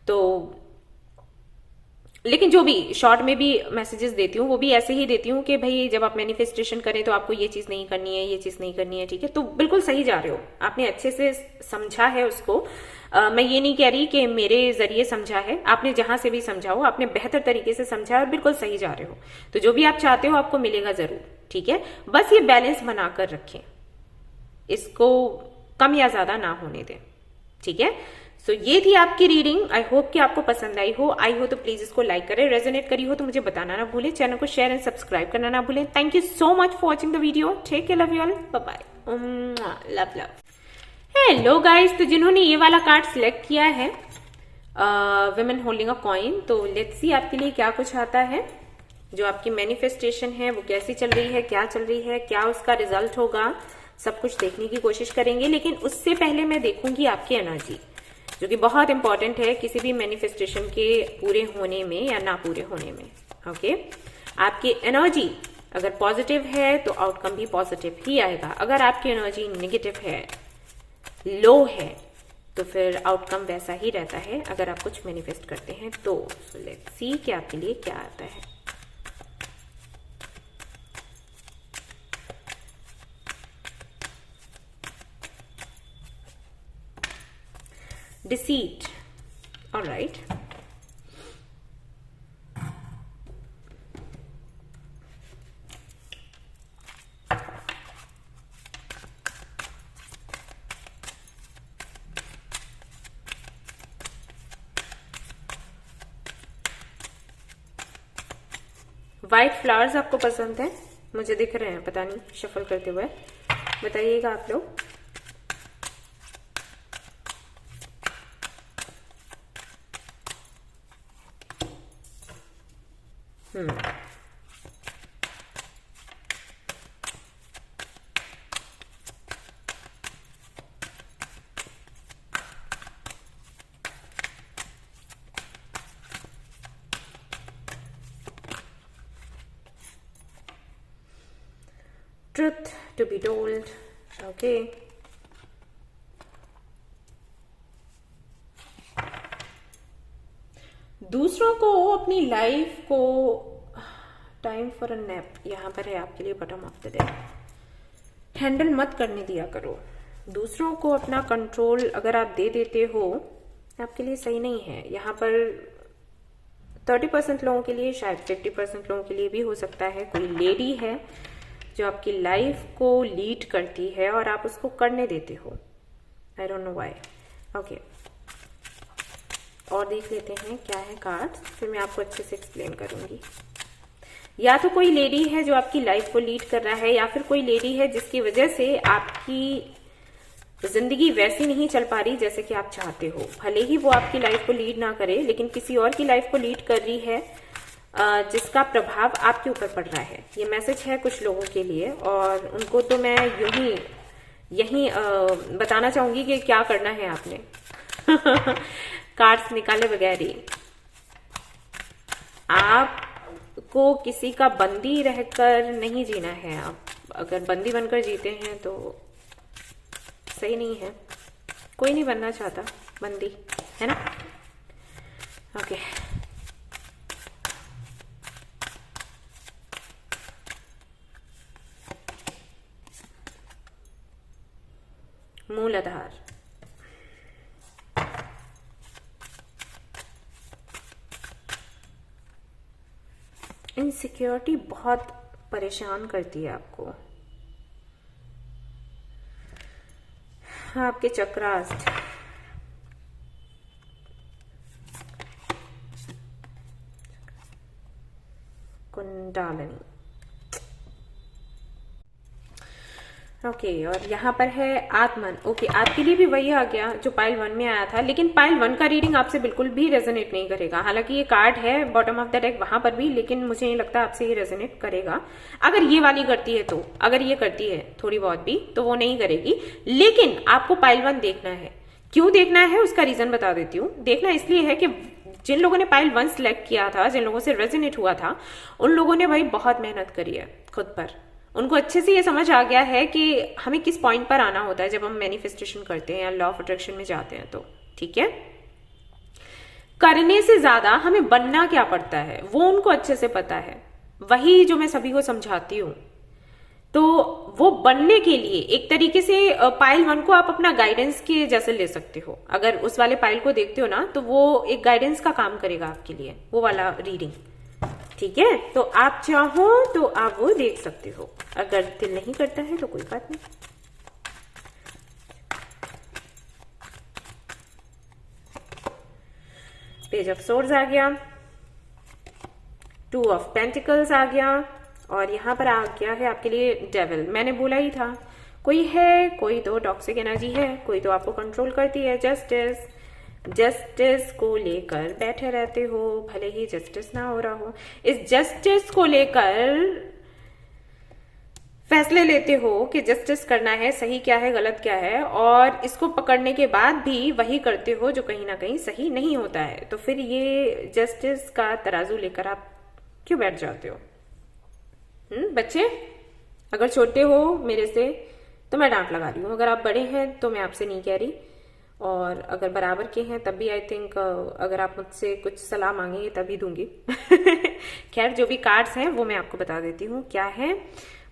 तो लेकिन जो भी शॉर्ट में भी मैसेजेस देती हूँ वो भी ऐसे ही देती हूँ कि भाई जब आप मैनिफेस्टेशन करें तो आपको ये चीज नहीं करनी है, ये चीज नहीं करनी है, ठीक है। तो बिल्कुल सही जा रहे हो, आपने अच्छे से समझा है उसको। मैं ये नहीं कह रही कि मेरे जरिए समझा है, आपने जहां से भी समझा हो आपने बेहतर तरीके से समझा है और बिल्कुल सही जा रहे हो। तो जो भी आप चाहते हो आपको मिलेगा जरूर, ठीक है। बस ये बैलेंस बनाकर रखें, इसको कम या ज्यादा ना होने दें, ठीक है। सो ये थी आपकी रीडिंग। आई होप कि आपको पसंद आई हो। तो प्लीज इसको लाइक करें, रेजोनेट करी हो तो मुझे बताना ना भूलें, चैनल को शेयर एंड सब्सक्राइब करना ना भूलें। Thank you so much for watching the video. Take care, love you all, bye bye, love love. Hello guys, तो जिन्होंने ये वाला कार्ड सिलेक्ट किया है, विमेन होल्डिंग अ कॉइन, तो लेट्स सी आपके लिए क्या कुछ आता है। जो आपकी मैनिफेस्टेशन है वो कैसी चल रही है, क्या चल रही है, क्या उसका रिजल्ट होगा, सब कुछ देखने की कोशिश करेंगे। लेकिन उससे पहले मैं देखूंगी आपकी एनर्जी, जो कि बहुत इंपॉर्टेंट है किसी भी मैनिफेस्टेशन के पूरे होने में या ना पूरे होने में। ओके, आपकी एनर्जी अगर पॉजिटिव है तो आउटकम भी पॉजिटिव ही आएगा। अगर आपकी एनर्जी नेगेटिव है, लो है, तो फिर आउटकम वैसा ही रहता है अगर आप कुछ मैनिफेस्ट करते हैं तो। लेट्स सी कि आपके लिए क्या आता है। Deceit. All right. White flowers आपको पसंद है, मुझे दिख रहे हैं, पता नहीं शफल करते हुए, बताइएगा आप लोग। Truth to be told. Okay. दूसरों को अपनी लाइफ को टाइम फॉर अ नैप, यहां पर है आपके लिए bottom of the day, handle मत करने दिया करो। दूसरों को अपना कंट्रोल अगर आप दे देते हो आपके लिए सही नहीं है। यहाँ पर 30% लोगों के लिए, शायद 50% लोगों के लिए भी हो सकता है कोई लेडी है जो आपकी लाइफ को लीड करती है और आप उसको करने देते हो। I don't know why. Okay, और देख लेते हैं क्या है कार्ड, फिर मैं आपको अच्छे से एक्सप्लेन करूंगी। या तो कोई लेडी है जो आपकी लाइफ को लीड कर रहा है, या फिर कोई लेडी है जिसकी वजह से आपकी जिंदगी वैसी नहीं चल पा रही जैसे कि आप चाहते हो। भले ही वो आपकी लाइफ को लीड ना करे, लेकिन किसी और की लाइफ को लीड कर रही है जिसका प्रभाव आपके ऊपर पड़ रहा है। ये मैसेज है कुछ लोगों के लिए, और उनको तो मैं यही बताना चाहूंगी कि क्या करना है आपने। कार्ड्स निकाले बगैर ही आपको किसी का बंदी रहकर नहीं जीना है। आप अगर बंदी बनकर जीते हैं तो सही नहीं है। कोई नहीं बनना चाहता बंदी, है ना। ओके, मूलाधार, इनसिक्योरिटी बहुत परेशान करती है आपको। आपके चक्रास, कुंडलिनी, ओके और यहाँ पर है आत्मन। ओके आपके लिए भी वही आ गया जो पाइल 1 में आया था, लेकिन पाइल 1 का रीडिंग आपसे बिल्कुल भी रेजोनेट नहीं करेगा। हालांकि ये कार्ड है बॉटम ऑफ द डेक वहां पर भी, लेकिन मुझे नहीं लगता आपसे ये रेजोनेट करेगा। अगर ये वाली करती है तो, अगर ये करती है थोड़ी बहुत भी तो वो नहीं करेगी। लेकिन आपको पाइल 1 देखना है। क्यों देखना है उसका रीजन बता देती हूँ। देखना इसलिए है कि जिन लोगों ने पाइल 1 सिलेक्ट किया था, जिन लोगों से रेजोनेट हुआ था, उन लोगों ने भाई बहुत मेहनत करी है खुद पर। उनको अच्छे से ये समझ आ गया है कि हमें किस पॉइंट पर आना होता है जब हम मैनिफेस्टेशन करते हैं या लॉ ऑफ अट्रैक्शन में जाते हैं। तो ठीक है, करने से ज्यादा हमें बनना क्या पड़ता है वो उनको अच्छे से पता है। वही जो मैं सभी को समझाती हूँ। तो वो बनने के लिए एक तरीके से पाइल 1 को आप अपना गाइडेंस के जैसे ले सकते हो। अगर उस वाले पाइल को देखते हो ना तो वो एक गाइडेंस का काम करेगा आपके लिए, वो वाला रीडिंग। ठीक है, तो आप चाहो तो आप वो देख सकते हो। अगर दिल नहीं करता है तो कोई बात नहीं। पेज ऑफ सोर्ड्स आ गया, 2 ऑफ पेंटिकल्स आ गया, और यहां पर आ गया है आपके लिए डेविल। मैंने बोला ही था कोई है, कोई तो टॉक्सिक एनर्जी है, कोई तो आपको कंट्रोल करती है। जस्टिस को लेकर बैठे रहते हो, भले ही जस्टिस ना हो रहा हो। इस जस्टिस को लेकर फैसले लेते हो कि जस्टिस करना है, सही क्या है गलत क्या है, और इसको पकड़ने के बाद भी वही करते हो जो कहीं ना कहीं सही नहीं होता है। तो फिर ये जस्टिस का तराजू लेकर आप क्यों बैठ जाते हो? बच्चे अगर छोटे हो मेरे से तो मैं डांट लगा रही हूँ, अगर आप बड़े हैं तो मैं आपसे नहीं कह रही, और अगर बराबर के हैं तब भी आई थिंक अगर आप मुझसे कुछ सलाह मांगेंगे तभी दूंगी। खैर जो भी कार्ड्स हैं वो मैं आपको बता देती हूँ क्या है।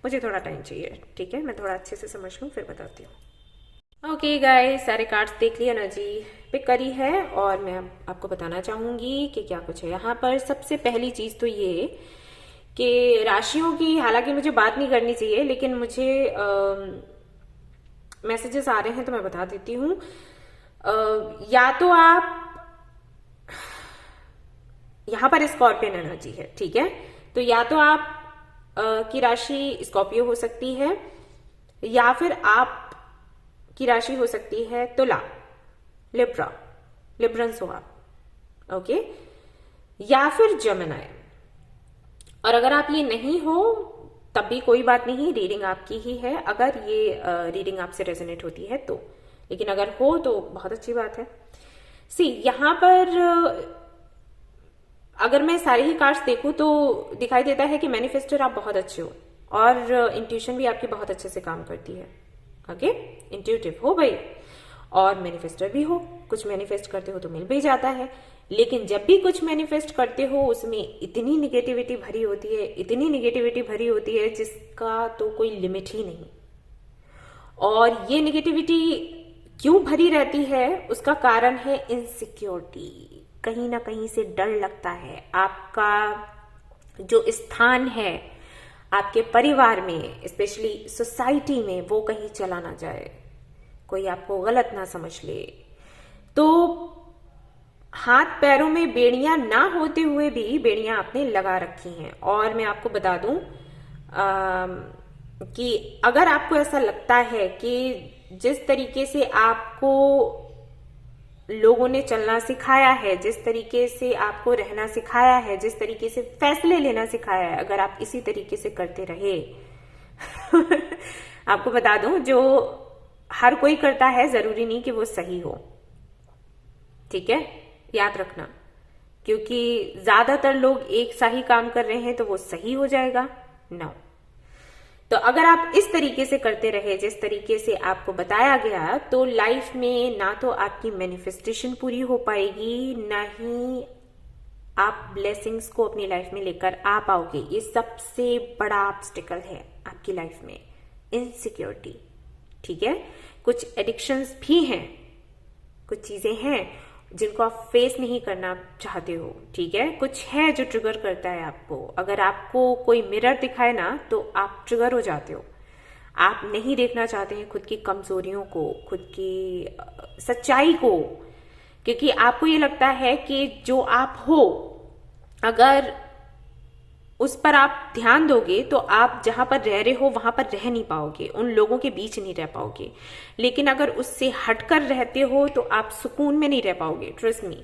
मुझे थोड़ा टाइम चाहिए, ठीक है, मैं थोड़ा अच्छे से समझ लूँ फिर बताती हूँ। ओके गाइस, सारे कार्ड्स देख लिए, एनर्जी पिक करी है, और मैं आपको बताना चाहूंगी कि क्या कुछ है यहाँ पर। सबसे पहली चीज तो ये कि राशियों की, हालांकि मुझे बात नहीं करनी चाहिए लेकिन मुझे मैसेजेस आ रहे हैं तो मैं बता देती हूँ। या तो आप, यहां पर स्कॉर्पियन एनर्जी है, ठीक है, तो या तो आप की राशि स्कॉर्पियो हो सकती है, या फिर आप की राशि हो सकती है तुला, लिब्रंस हो आप, ओके, या फिर जेमिनी। और अगर आप ये नहीं हो तब भी कोई बात नहीं, रीडिंग आपकी ही है अगर ये रीडिंग आपसे रेजोनेट होती है तो। लेकिन अगर हो तो बहुत अच्छी बात है। यहां पर अगर मैं सारे ही कार्ड्स देखूं तो दिखाई देता है कि मैनिफेस्टर आप बहुत अच्छे हो, और इंट्यूशन भी आपकी बहुत अच्छे से काम करती है। ओके, इंट्यूटिव हो भाई, और मैनिफेस्टर भी हो, कुछ मैनिफेस्ट करते हो तो मिल भी जाता है। लेकिन जब भी कुछ मैनिफेस्ट करते हो उसमें इतनी निगेटिविटी भरी होती है, इतनी निगेटिविटी भरी होती है जिसका तो कोई लिमिट ही नहीं। और ये निगेटिविटी क्यों भरी रहती है उसका कारण है इनसिक्योरिटी। कहीं ना कहीं से डर लगता है, आपका जो स्थान है आपके परिवार में, स्पेशली सोसाइटी में, वो कहीं चला ना जाए, कोई आपको गलत ना समझ ले। तो हाथ पैरों में बेड़ियां ना होते हुए भी बेड़ियां आपने लगा रखी हैं। और मैं आपको बता दूं कि अगर आपको ऐसा लगता है कि जिस तरीके से आपको लोगों ने चलना सिखाया है, जिस तरीके से आपको रहना सिखाया है, जिस तरीके से फैसले लेना सिखाया है, अगर आप इसी तरीके से करते रहे आपको बता दूं जो हर कोई करता है जरूरी नहीं कि वो सही हो, ठीक है, याद रखना। क्योंकि ज्यादातर लोग एक सा ही काम कर रहे हैं तो वो सही हो जाएगा? नो। तो अगर आप इस तरीके से करते रहे जिस तरीके से आपको बताया गया, तो लाइफ में ना तो आपकी मैनिफेस्टेशन पूरी हो पाएगी, ना ही आप ब्लेसिंग्स को अपनी लाइफ में लेकर आ पाओगे। ये सबसे बड़ा ऑब्स्टिकल है आपकी लाइफ में, इनसिक्योरिटी, ठीक है। कुछ एडिक्शंस भी हैं, कुछ चीजें हैं जिनको आप फेस नहीं करना चाहते हो, ठीक है। कुछ है जो ट्रिगर करता है आपको। अगर आपको कोई मिरर दिखाए ना तो आप ट्रिगर हो जाते हो। आप नहीं देखना चाहते हैं खुद की कमजोरियों को, खुद की सच्चाई को, क्योंकि आपको ये लगता है कि जो आप हो, अगर उस पर आप ध्यान दोगे तो आप जहां पर रह रहे हो वहां पर रह नहीं पाओगे, उन लोगों के बीच नहीं रह पाओगे। लेकिन अगर उससे हटकर रहते हो तो आप सुकून में नहीं रह पाओगे, ट्रस्ट मी।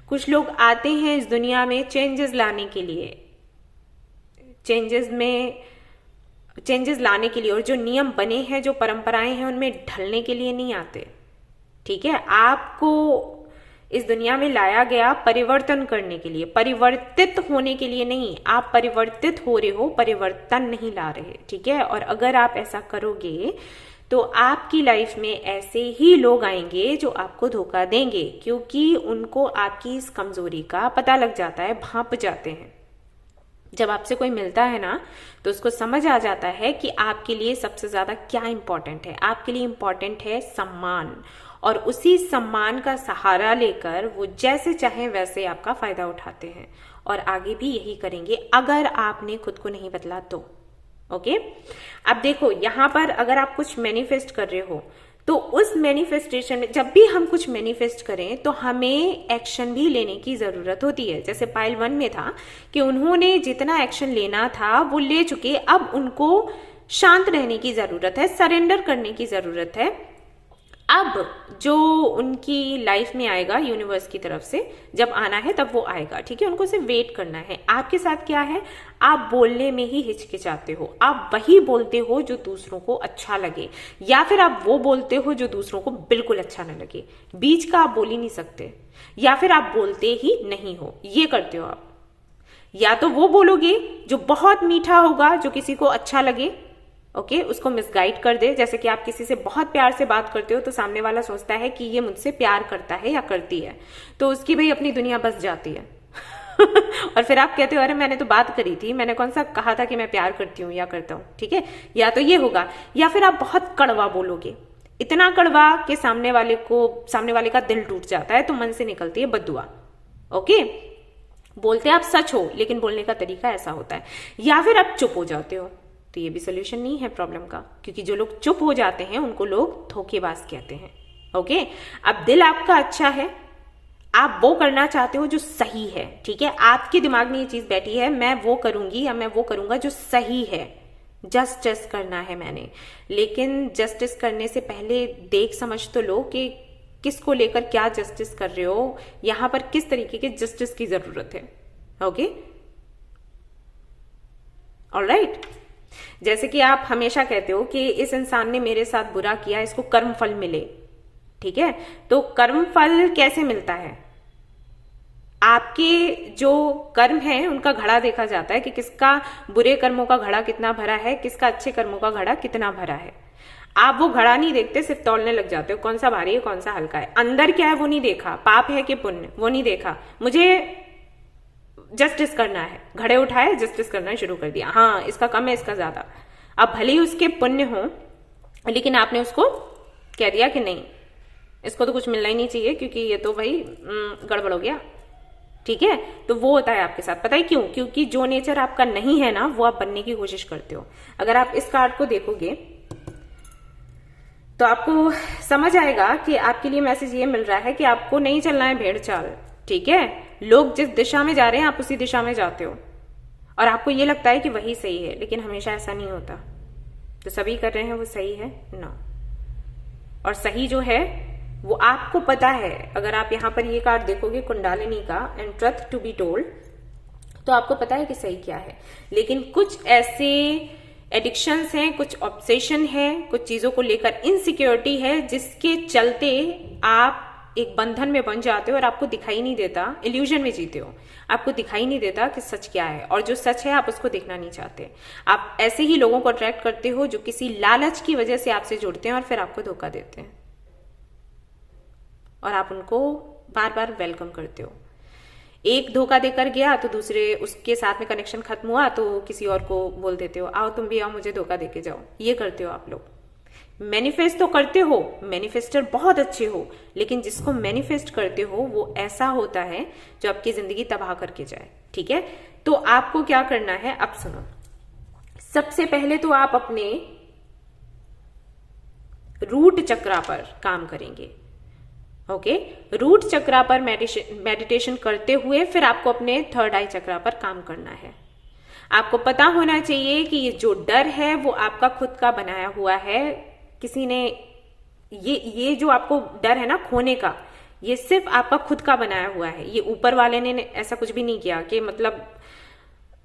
कुछ लोग आते हैं इस दुनिया में चेंजेस लाने के लिए, चेंजेस लाने के लिए, और जो नियम बने हैं, जो परंपराएं हैं, उनमें ढलने के लिए नहीं आते। ठीक है, आपको इस दुनिया में लाया गया परिवर्तन करने के लिए, परिवर्तित होने के लिए नहीं। आप परिवर्तित हो रहे हो, परिवर्तन नहीं ला रहे। ठीक है, और अगर आप ऐसा करोगे तो आपकी लाइफ में ऐसे ही लोग आएंगे जो आपको धोखा देंगे, क्योंकि उनको आपकी इस कमजोरी का पता लग जाता है, भांप जाते हैं। जब आपसे कोई मिलता है ना तो उसको समझ आ जाता है कि आपके लिए सबसे ज्यादा क्या इंपॉर्टेंट है। आपके लिए इंपॉर्टेंट है सम्मान, और उसी सम्मान का सहारा लेकर वो जैसे चाहे वैसे आपका फायदा उठाते हैं, और आगे भी यही करेंगे अगर आपने खुद को नहीं बदला तो। ओके, अब देखो यहां पर अगर आप कुछ मैनिफेस्ट कर रहे हो तो उस मैनिफेस्टेशन में, जब भी हम कुछ मैनिफेस्ट करें तो हमें एक्शन भी लेने की जरूरत होती है। जैसे पाइल 1 में था कि उन्होंने जितना एक्शन लेना था वो ले चुके, अब उनको शांत रहने की जरूरत है, सरेंडर करने की जरूरत है। अब जो उनकी लाइफ में आएगा यूनिवर्स की तरफ से, जब आना है तब वो आएगा। ठीक है, उनको सिर्फ वेट करना है। आपके साथ क्या है, आप बोलने में ही हिचकिचाते हो। आप वही बोलते हो जो दूसरों को अच्छा लगे, या फिर आप वो बोलते हो जो दूसरों को बिल्कुल अच्छा न लगे। बीच का आप बोल ही नहीं सकते, या फिर आप बोलते ही नहीं हो। ये करते हो आप, या तो वो बोलोगे जो बहुत मीठा होगा, जो किसी को अच्छा लगे, ओके, उसको मिसगाइड कर दे। जैसे कि आप किसी से बहुत प्यार से बात करते हो तो सामने वाला सोचता है कि ये मुझसे प्यार करता है या करती है, तो उसकी भाई अपनी दुनिया बस जाती है। और फिर आप कहते हो अरे मैंने तो बात करी थी, मैंने कौन सा कहा था कि मैं प्यार करती हूँ या करता हूँ। ठीक है, या तो ये होगा, या फिर आप बहुत कड़वा बोलोगे, इतना कड़वा कि सामने वाले का दिल टूट जाता है, तो मन से निकलती है बद्दुआ। ओके, बोलते आप सच हो लेकिन बोलने का तरीका ऐसा होता है। या फिर आप चुप हो जाते हो, तो ये भी सोल्यूशन नहीं है प्रॉब्लम का, क्योंकि जो लोग चुप हो जाते हैं उनको लोग धोखेबाज कहते हैं। ओके, अब दिल आपका अच्छा है, आप वो करना चाहते हो जो सही है। ठीक है, आपके दिमाग में ये चीज बैठी है, मैं वो करूंगी या मैं वो करूंगा जो सही है, जस्टिस करना है मैंने। लेकिन जस्टिस करने से पहले देख समझ तो लो कि किसको लेकर क्या जस्टिस कर रहे हो, यहां पर किस तरीके के जस्टिस की जरूरत है। Okay, alright. जैसे कि आप हमेशा कहते हो कि इस इंसान ने मेरे साथ बुरा किया, इसको कर्म फल मिले। ठीक है, तो कर्म फल कैसे मिलता है, आपके जो कर्म है उनका घड़ा देखा जाता है कि किसका बुरे कर्मों का घड़ा कितना भरा है, किसका अच्छे कर्मों का घड़ा कितना भरा है। आप वो घड़ा नहीं देखते, सिर्फ तौलने लग जाते हो कौन सा भारी है कौन सा हल्का है। अंदर क्या है वो नहीं देखा, पाप है कि पुण्य वो नहीं देखा, मुझे जस्टिस करना है, घड़े उठाए जस्टिस करना शुरू कर दिया। हाँ, इसका कम है इसका ज्यादा। अब भले ही उसके पुण्य हो, लेकिन आपने उसको कह दिया कि नहीं, इसको तो कुछ मिलना ही नहीं चाहिए क्योंकि ये तो भाई गड़बड़ हो गया। ठीक है, तो वो होता है आपके साथ। पता है क्यों? क्योंकि जो नेचर आपका नहीं है ना, वो आप बनने की कोशिश करते हो। अगर आप इस कार्ड को देखोगे तो आपको समझ आएगा कि आपके लिए मैसेज ये मिल रहा है कि आपको नहीं चलना है भेड़ चाल। ठीक है, लोग जिस दिशा में जा रहे हैं आप उसी दिशा में जाते हो, और आपको ये लगता है कि वही सही है, लेकिन हमेशा ऐसा नहीं होता। तो सभी कर रहे हैं वो सही है ना, और सही जो है वो आपको पता है। अगर आप यहां पर ये कार्ड देखोगे कुंडलिनी का, and truth to be told, तो आपको पता है कि सही क्या है। लेकिन कुछ ऐसे एडिक्शंस हैं, कुछ ऑब्सेशन है, कुछ चीजों को लेकर इनसिक्योरिटी है, जिसके चलते आप एक बंधन में बन जाते हो और आपको दिखाई नहीं देता, इल्यूजन में जीते हो, आपको दिखाई नहीं देता कि सच क्या है, और जो सच है आप उसको देखना नहीं चाहते। आप ऐसे ही लोगों को अट्रैक्ट करते हो जो किसी लालच की वजह से आपसे जुड़ते हैं और फिर आपको धोखा देते हैं, और आप उनको बार बार वेलकम करते हो। एक धोखा देकर गया तो दूसरे उसके साथ में कनेक्शन खत्म हुआ तो किसी और को बोल देते हो, आओ तुम भी आओ मुझे धोखा देके जाओ। ये करते हो आप लोग। मैनिफेस्ट तो करते हो, मैनिफेस्टर बहुत अच्छे हो, लेकिन जिसको मैनिफेस्ट करते हो वो ऐसा होता है जो आपकी जिंदगी तबाह करके जाए। ठीक है, तो आपको क्या करना है, अब सुनो। सबसे पहले तो आप अपने रूट चक्रा पर काम करेंगे। ओके, रूट चक्रा पर मेडिटेशन करते हुए फिर आपको अपने थर्ड आई चक्रा पर काम करना है। आपको पता होना चाहिए कि ये जो डर है वो आपका खुद का बनाया हुआ है। किसी ने ये जो आपको डर है ना खोने का, ये सिर्फ आपका खुद का बनाया हुआ है। ये ऊपर वाले ने ऐसा कुछ भी नहीं किया कि मतलब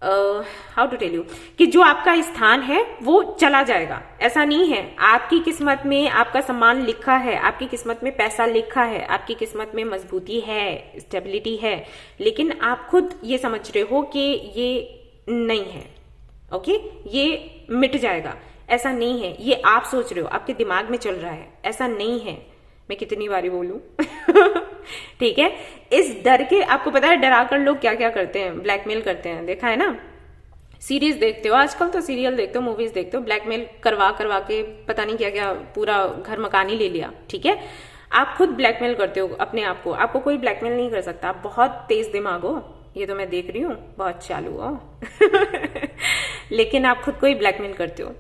हाउ टू टेल यू कि जो आपका स्थान है वो चला जाएगा, ऐसा नहीं है। आपकी किस्मत में आपका सम्मान लिखा है, आपकी किस्मत में पैसा लिखा है, आपकी किस्मत में मजबूती है, स्टेबिलिटी है, लेकिन आप खुद ये समझ रहे हो कि ये नहीं है। ओके, ये मिट जाएगा, ऐसा नहीं है। ये आप सोच रहे हो, आपके दिमाग में चल रहा है, ऐसा नहीं है। मैं कितनी बारी बोलूं ठीक है। इस डर के, आपको पता है डरा कर लोग क्या क्या करते हैं, ब्लैकमेल करते हैं, देखा है ना। सीरीज देखते हो आजकल, तो सीरियल देखते हो, मूवीज देखते हो, ब्लैकमेल करवा करवा के पता नहीं क्या क्या पूरा घर मकान ही ले लिया। ठीक है, आप खुद ब्लैकमेल करते हो अपने आप को, आपको कोई ब्लैकमेल नहीं कर सकता। आप बहुत तेज दिमाग हो, ये तो मैं देख रही हूँ, बहुत चालू हो लेकिन आप खुद को ही ब्लैकमेल करते हो।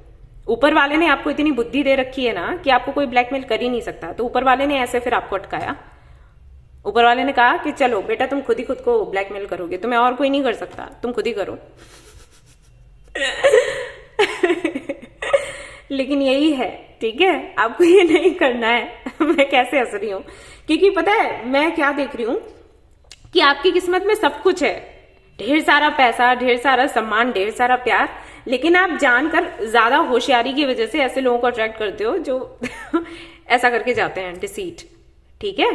ऊपर वाले ने आपको इतनी बुद्धि दे रखी है ना कि आपको कोई ब्लैकमेल कर ही नहीं सकता। तो ऊपर वाले ने ऐसे फिर आपको अटकाया। ऊपर वाले ने कहा कि चलो बेटा तुम खुद ही खुद को ब्लैकमेल करोगे, तुम्हें और कोई नहीं कर सकता, तुम खुद ही करो लेकिन यही है, ठीक है, आपको ये नहीं करना है मैं कैसे हंस रही हूं, क्योंकि पता है मैं क्या देख रही हूं कि आपकी किस्मत में सब कुछ है, ढेर सारा पैसा, ढेर सारा सम्मान, ढेर सारा प्यार, लेकिन आप जानकर ज्यादा होशियारी की वजह से ऐसे लोगों को अट्रैक्ट करते हो जो ऐसा करके जाते हैं, डिसीट। ठीक है,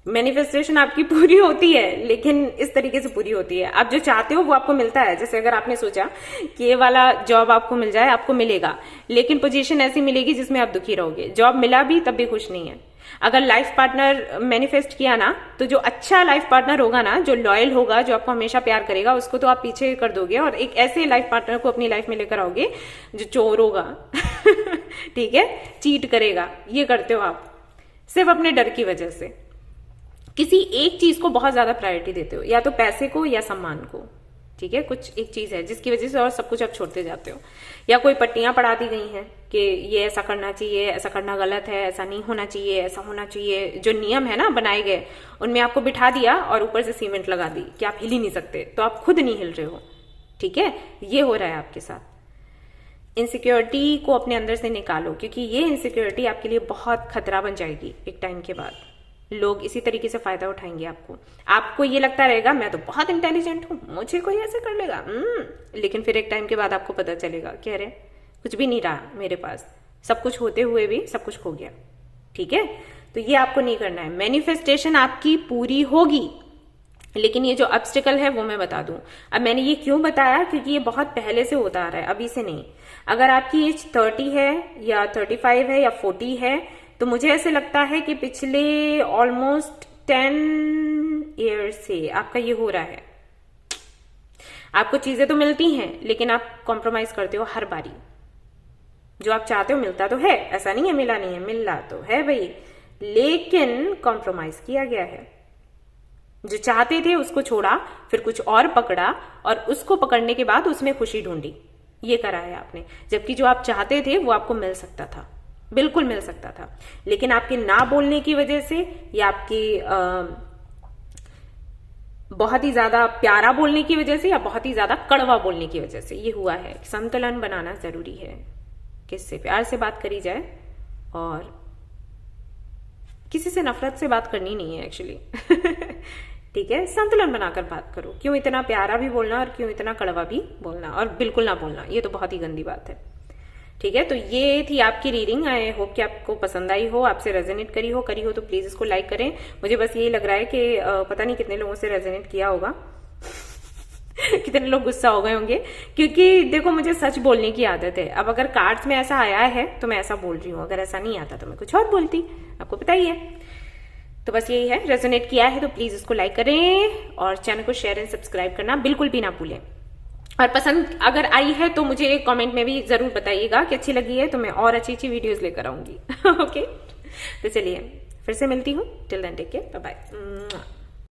मैनिफेस्टेशन आपकी पूरी होती है, लेकिन इस तरीके से पूरी होती है। आप जो चाहते हो वो आपको मिलता है। जैसे अगर आपने सोचा कि ये वाला जॉब आपको मिल जाए, आपको मिलेगा, लेकिन पोजीशन ऐसी मिलेगी जिसमें आप दुखी रहोगे। जॉब मिला भी तब भी खुश नहीं है। अगर लाइफ पार्टनर मैनिफेस्ट किया ना, तो जो अच्छा लाइफ पार्टनर होगा ना, जो लॉयल होगा, जो आपको हमेशा प्यार करेगा, उसको तो आप पीछे कर दोगे और एक ऐसे लाइफ पार्टनर को अपनी लाइफ में लेकर आओगे जो चोर होगा ठीक है, चीट करेगा। ये करते हो आप सिर्फ अपने डर की वजह से। किसी एक चीज को बहुत ज्यादा प्रायोरिटी देते हो, या तो पैसे को या सम्मान को। ठीक है, कुछ एक चीज है जिसकी वजह से और सब कुछ आप छोड़ते जाते हो। या कोई पट्टियां पढ़ा दी गई हैं कि ये ऐसा करना चाहिए, ऐसा करना गलत है, ऐसा नहीं होना चाहिए, ऐसा होना चाहिए। जो नियम है ना बनाए गए, उनमें आपको बिठा दिया और ऊपर से सीमेंट लगा दी कि आप हिल ही नहीं सकते, तो आप खुद नहीं हिल रहे हो। ठीक है, ये हो रहा है आपके साथ। इनसिक्योरिटी को अपने अंदर से निकालो, क्योंकि ये इनसिक्योरिटी आपके लिए बहुत खतरा बन जाएगी एक टाइम के बाद। लोग इसी तरीके से फायदा उठाएंगे आपको ये लगता रहेगा मैं तो बहुत इंटेलिजेंट हूं, मुझे कोई ऐसे कर लेगा, लेकिन फिर एक टाइम के बाद आपको पता चलेगा कि अरे कुछ भी नहीं रहा मेरे पास, सब कुछ होते हुए भी सब कुछ खो गया। ठीक है, तो ये आपको नहीं करना है। मैनिफेस्टेशन आपकी पूरी होगी, लेकिन ये जो ऑब्स्टिकल है वो मैं बता दूं। अब मैंने ये क्यों बताया, क्योंकि ये बहुत पहले से होता आ रहा है, अभी से नहीं। अगर आपकी एज 30 है या 35 है या 40 है, तो मुझे ऐसे लगता है कि पिछले ऑलमोस्ट 10 ईयर से आपका ये हो रहा है। आपको चीजें तो मिलती हैं, लेकिन आप कॉम्प्रोमाइज करते हो हर बारी। जो आप चाहते हो मिलता तो है, ऐसा नहीं है मिला नहीं है, मिला तो है भाई, लेकिन कॉम्प्रोमाइज किया गया है। जो चाहते थे उसको छोड़ा, फिर कुछ और पकड़ा, और उसको पकड़ने के बाद उसमें खुशी ढूंढी। ये करा है आपने, जबकि जो आप चाहते थे वो आपको मिल सकता था, बिल्कुल मिल सकता था, लेकिन आपके ना बोलने की वजह से या आपकी बहुत ही ज्यादा प्यारा बोलने की वजह से या बहुत ही ज्यादा कड़वा बोलने की वजह से ये हुआ है। संतुलन बनाना जरूरी है, किससे प्यार से बात करी जाए और किसी से नफरत से बात करनी नहीं है एक्चुअली ठीक है, संतुलन बनाकर बात करो। क्यों इतना प्यारा भी बोलना और क्यों इतना कड़वा भी बोलना और बिल्कुल ना बोलना, ये तो बहुत ही गंदी बात है। ठीक है, तो ये थी आपकी रीडिंग। आई होप कि आपको पसंद आई हो, आपसे रेजोनेट करी हो तो प्लीज इसको लाइक करें। मुझे बस यही लग रहा है कि पता नहीं कितने लोगों से रेजोनेट किया होगा कितने लोग गुस्सा हो गए होंगे, क्योंकि देखो मुझे सच बोलने की आदत है। अब अगर कार्ड्स में ऐसा आया है तो मैं ऐसा बोल रही हूँ, अगर ऐसा नहीं आता तो मैं कुछ और बोलती, आपको पता ही है। तो बस यही है, रेजोनेट किया है तो प्लीज इसको लाइक करें और चैनल को शेयर एंड सब्सक्राइब करना बिल्कुल भी ना भूलें। और पसंद अगर आई है तो मुझे कमेंट में भी जरूर बताइएगा कि अच्छी लगी है, तो मैं और अच्छी अच्छी वीडियोस लेकर आऊंगी ओके, तो चलिए फिर से मिलती हूँ। Till then take care, bye bye.